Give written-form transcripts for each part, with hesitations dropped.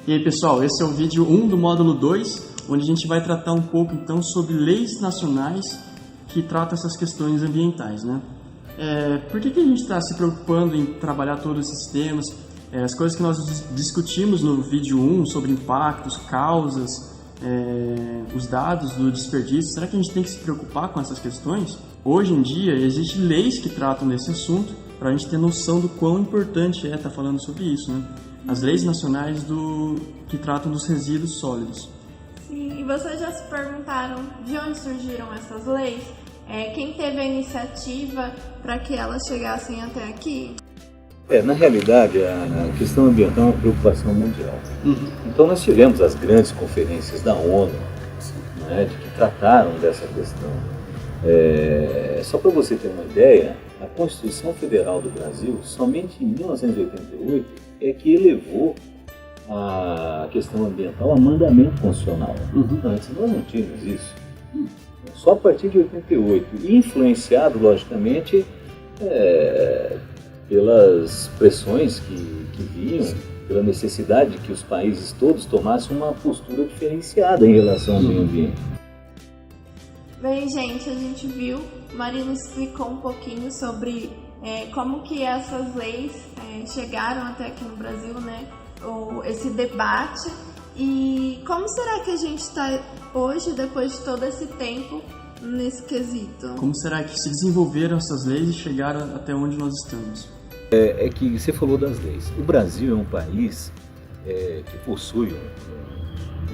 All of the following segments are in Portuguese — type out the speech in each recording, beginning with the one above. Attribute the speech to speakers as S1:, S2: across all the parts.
S1: E aí pessoal, esse é o vídeo 1 do módulo 2, onde a gente vai tratar um pouco então sobre leis nacionais que tratam essas questões ambientais, né? Por que a gente está se preocupando em trabalhar todos esses temas? As coisas que nós discutimos no vídeo 1 sobre impactos, causas, os dados do desperdício, será que a gente tem que se preocupar com essas questões? Hoje em dia, existem leis que tratam desse assunto para a gente ter noção do quão importante estar falando sobre isso, né? As leis nacionais que tratam dos resíduos sólidos.
S2: Sim, e vocês já se perguntaram de onde surgiram essas leis? Quem teve a iniciativa para que elas chegassem até aqui?
S3: Na realidade, a questão ambiental é uma preocupação mundial. Então nós tivemos as grandes conferências da ONU, né, que trataram dessa questão. Só para você ter uma ideia, a Constituição Federal do Brasil, somente em 1988, é que elevou a questão ambiental a mandamento constitucional. Antes nós não tínhamos isso. Só a partir de 88, e influenciado, logicamente, pelas pressões que vinham, pela necessidade de que os países todos tomassem uma postura diferenciada em relação ao meio ambiente.
S2: Bem, gente, a gente viu, o Marino explicou um pouquinho sobre como que essas leis chegaram até aqui no Brasil, né? Esse debate. E como será que a gente está hoje, depois de todo esse tempo, nesse quesito?
S1: Como será que se desenvolveram essas leis e chegaram até onde nós estamos?
S3: É que você falou das leis. O Brasil é um país que possui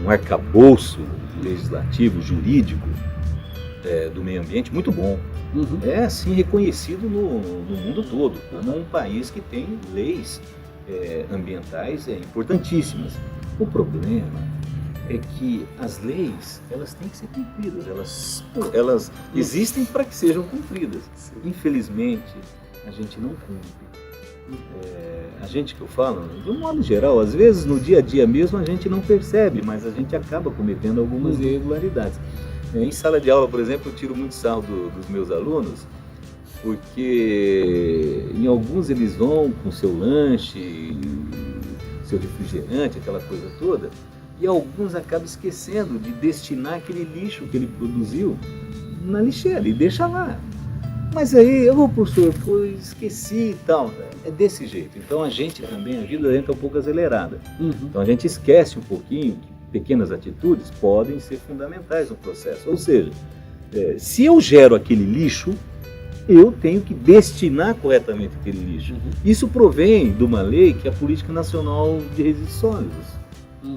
S3: um arcabouço legislativo, jurídico do meio ambiente muito bom. É assim reconhecido no mundo todo como um país que tem leis ambientais importantíssimas. O problema é que as leis, elas têm que ser cumpridas, elas existem para que sejam cumpridas. Infelizmente, a gente não cumpre. A gente que eu falo, de um modo geral, às vezes no dia a dia mesmo a gente não percebe, mas a gente acaba cometendo algumas irregularidades. Em sala de aula, por exemplo, eu tiro muito sarro dos meus alunos, porque em alguns eles vão com seu lanche, seu refrigerante, aquela coisa toda, e alguns acabam esquecendo de destinar aquele lixo que ele produziu na lixeira e deixa lá. Mas aí, professor, esqueci e tal. É desse jeito. Então a gente também, a vida entra um pouco acelerada. Então a gente esquece um pouquinho que pequenas atitudes podem ser fundamentais no processo. Ou seja, se eu gero aquele lixo, eu tenho que destinar corretamente aquele lixo. Isso provém de uma lei que é a Política Nacional de Resíduos Sólidos.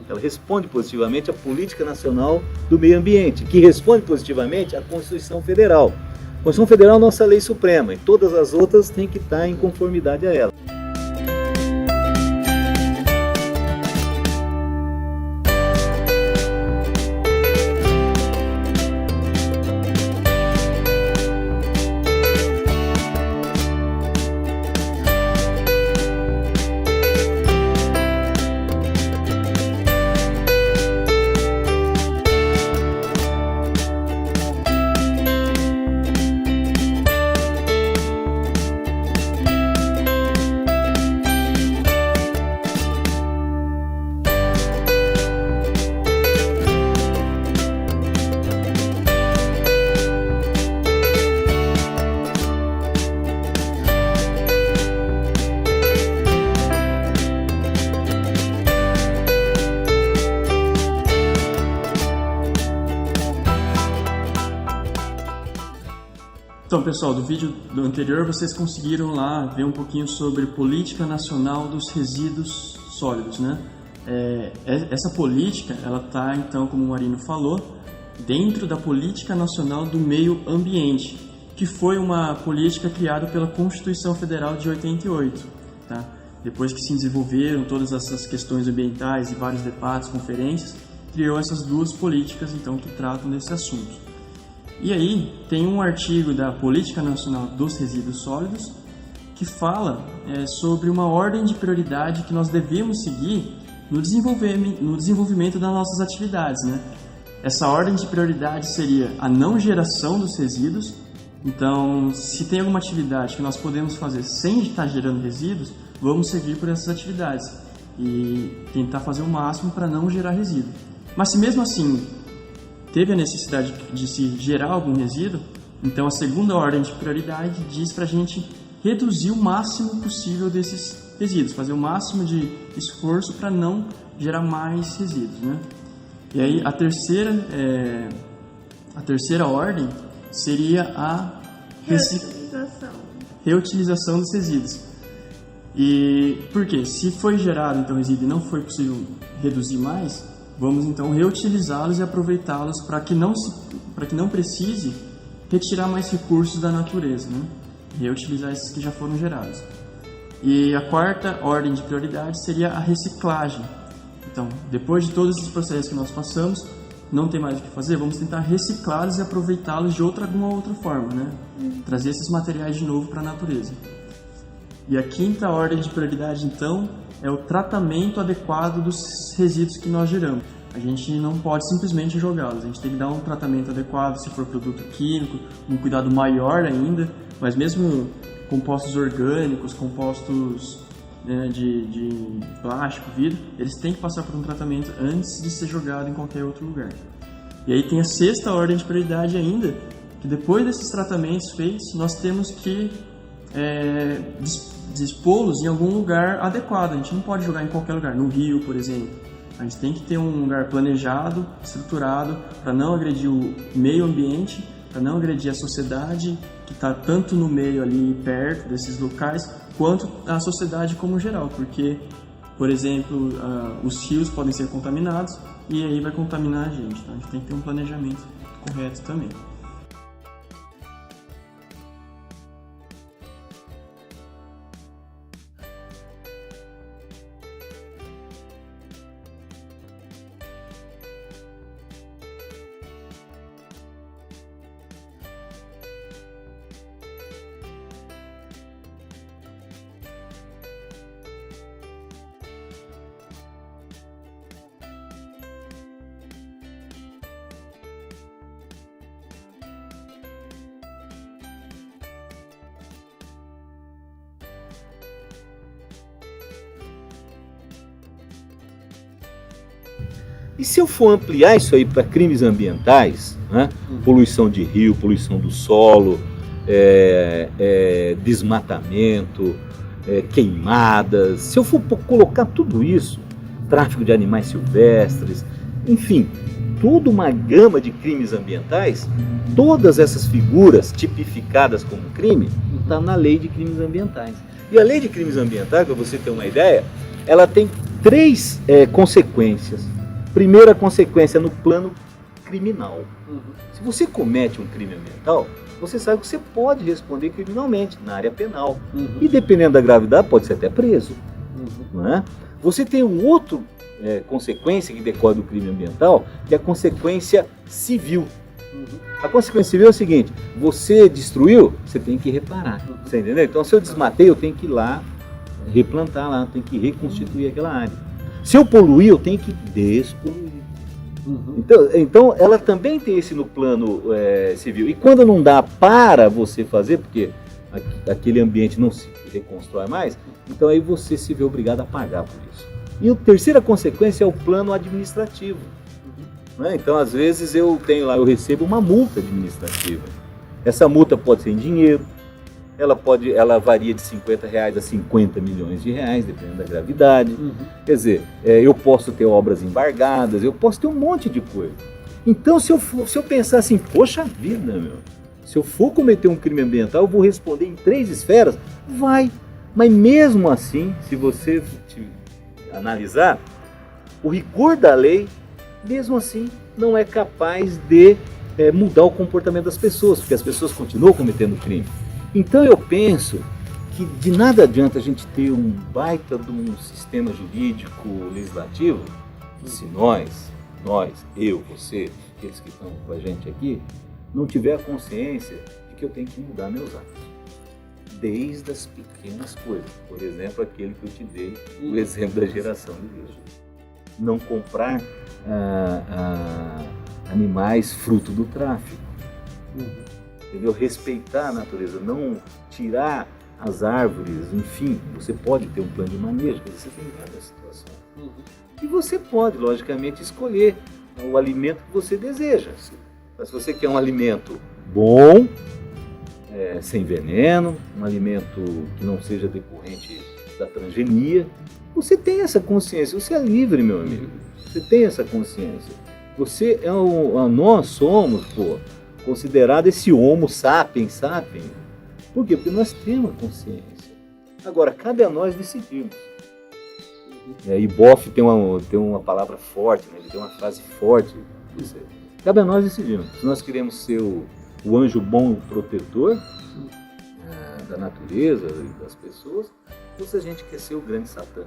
S3: Ela responde positivamente à Política Nacional do Meio Ambiente, que responde positivamente à Constituição Federal. A Constituição Federal é a nossa lei suprema e todas as outras têm que estar em conformidade a ela.
S1: Então pessoal, do vídeo anterior vocês conseguiram lá ver um pouquinho sobre Política Nacional dos Resíduos Sólidos, né? Essa política, ela está então, como o Marino falou, dentro da Política Nacional do Meio Ambiente, que foi uma política criada pela Constituição Federal de 88, tá? Depois que se desenvolveram todas essas questões ambientais e vários debates, conferências, criou essas duas políticas então que tratam desse assunto. E aí tem um artigo da Política Nacional dos Resíduos Sólidos que fala sobre uma ordem de prioridade que nós devemos seguir no desenvolvimento das nossas atividades, né? Essa ordem de prioridade seria a não geração dos resíduos. Então, se tem alguma atividade que nós podemos fazer sem estar gerando resíduos, vamos seguir por essas atividades. e tentar fazer o máximo para não gerar resíduo. Mas se mesmo assim teve a necessidade de se gerar algum resíduo, então a segunda ordem de prioridade diz para a gente reduzir o máximo possível desses resíduos, fazer o máximo de esforço para não gerar mais resíduos, né? E aí a terceira ordem seria a reutilização dos resíduos. E por quê? Se foi gerado então resíduo e não foi possível reduzir mais, vamos então reutilizá-los e aproveitá-los para que não precise retirar mais recursos da natureza, né? Reutilizar esses que já foram gerados. E a quarta ordem de prioridade seria a reciclagem. Então, depois de todos esses processos que nós passamos, não tem mais o que fazer, vamos tentar reciclá-los e aproveitá-los de alguma outra forma, né? Trazer esses materiais de novo para a natureza. E a quinta ordem de prioridade, então, é o tratamento adequado dos resíduos que nós geramos. A gente não pode simplesmente jogá-los, a gente tem que dar um tratamento adequado, se for produto químico, um cuidado maior ainda, mas mesmo compostos orgânicos, compostos, né, de plástico, vidro, eles têm que passar por um tratamento antes de ser jogado em qualquer outro lugar. E aí tem a sexta ordem de prioridade ainda, que depois desses tratamentos feitos, nós temos que dispô-los em algum lugar adequado. A gente não pode jogar em qualquer lugar, no rio, por exemplo. A gente tem que ter um lugar planejado, estruturado, para não agredir o meio ambiente, para não agredir a sociedade que está tanto no meio ali perto desses locais, quanto a sociedade como geral, porque, por exemplo, os rios podem ser contaminados e aí vai contaminar a gente. Então a gente tem que ter um planejamento correto também.
S3: E se eu for ampliar isso aí para crimes ambientais, né? Poluição de rio, poluição do solo, desmatamento, queimadas, se eu for colocar tudo isso, tráfico de animais silvestres, enfim, toda uma gama de crimes ambientais, todas essas figuras tipificadas como crime, está na lei de crimes ambientais. E a lei de crimes ambientais, para você ter uma ideia, ela tem 3 consequências. Primeira consequência no plano criminal. Se você comete um crime ambiental, você sabe que você pode responder criminalmente na área penal. E dependendo da gravidade, pode ser até preso. Não é? Você tem um outro consequência que decorre do crime ambiental, que é a consequência civil. A consequência civil é o seguinte: você destruiu, você tem que reparar. Você entendeu? Então, se eu desmatei, eu tenho que ir lá replantar lá, tenho que reconstituir aquela área. Se eu poluir, eu tenho que despoluir. Então, ela também tem esse no plano civil. E quando não dá para você fazer, porque aquele ambiente não se reconstrói mais, então aí você se vê obrigado a pagar por isso. E a terceira consequência é o plano administrativo. Né? Então, às vezes, eu recebo uma multa administrativa. Essa multa pode ser em dinheiro, ela varia de R$50 a 50 milhões de reais, dependendo da gravidade. Quer dizer, eu posso ter obras embargadas, eu posso ter um monte de coisa. Então, se eu pensar assim, poxa vida, se eu for cometer um crime ambiental, eu vou responder em 3 esferas? Vai. Mas mesmo assim, se você analisar, o rigor da lei, mesmo assim, não é capaz de mudar o comportamento das pessoas, porque as pessoas continuam cometendo crime. Então eu penso que de nada adianta a gente ter um baita de um sistema jurídico legislativo se nós, eu, você, aqueles que estão com a gente aqui, não tiver a consciência de que eu tenho que mudar meus hábitos. Desde as pequenas coisas. Por exemplo, aquele que eu te dei, o exemplo da geração de lixo. Não comprar animais fruto do tráfico. Entendeu? Respeitar a natureza, não tirar as árvores, enfim, você pode ter um plano de manejo, você tem várias situações. E você pode, logicamente, escolher o alimento que você deseja. Mas se você quer um alimento bom, sem veneno, um alimento que não seja decorrente da transgenia, você tem essa consciência, você é livre, meu amigo. Você tem essa consciência. Você nós somos, considerado esse Homo sapiens. Por quê? Porque nós temos a consciência. Agora, cabe a nós decidirmos. E Boff tem uma palavra forte, né? Ele tem uma frase forte. Cabe a nós decidirmos. Se nós queremos ser o anjo bom protetor da natureza e das pessoas, ou se a gente quer ser o grande Satã.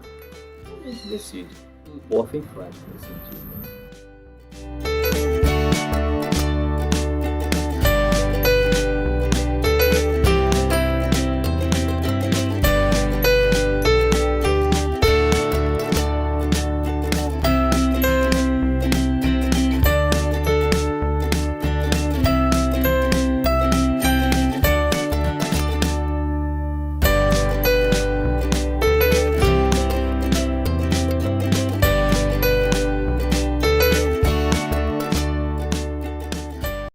S3: A gente decide. Boff é enfático nesse sentido. Né?